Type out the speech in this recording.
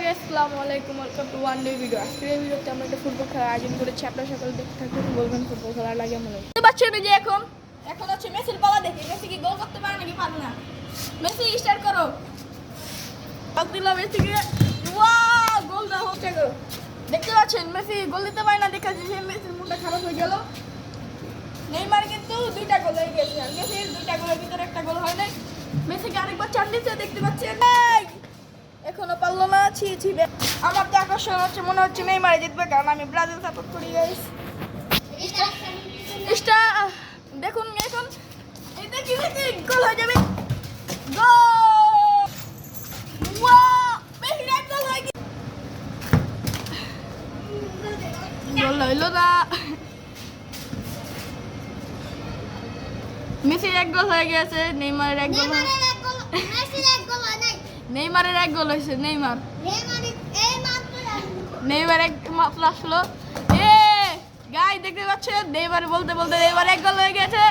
Guys, আসসালামু আলাইকুম, welcome to one day video. আজকের এই ভিডিওতে আমরা একটা ফুটবল খেলার আয়োজন করেছি। আপনারা সকলে দেখতে থাকুন, বলবেন ফুটবল খেলার লাগে মনে হয়। বাচ্চা যে এখন হচ্ছে মেসির পালা। দেখি মেসি কি গোল করতে পারে নাকি পারে না। মেসি স্টার্ট করো। পাস দিল মেসিকে, ওয়াও গোল দাও হচ্ছে গো। দেখতে পাচ্ছেন মেসি গোল দিতে পারে না, দেখা যাচ্ছে মেসির মুডটা খারাপ হয়ে গেল। নেইমার কিন্তু দুইটা গোল হয়ে গেছে, আর মেসির দুইটা গোলের ভিতরে একটা গোল হয় নাই। মেসিকে আরেকবার চান্স দিতে দেখতে পাচ্ছেন, এখনো পারলো না। আমার তো আকর্ষণ হচ্ছে, মনে হচ্ছে নেইমারে জিতবে, কারণ আমি ব্রাজিল সাপোর্ট করি গাইস। দেখুন এখন এই দেখি মেসি গোল হয়ে যাবে। গোল! ওয়াও! মেসির এক গোল হয়ে গেছে। গোল হইলো না। মেসির এক গোল হয়ে গেছে, নেইমারের এক গোল। নেইমারের এক গোল হয়েছে। নেইমার এক মাত্র আসলো। গাই দেখতে পাচ্ছেন, নেইমার বলতে বলতে নেইমার এক গোল হয়ে গেছে।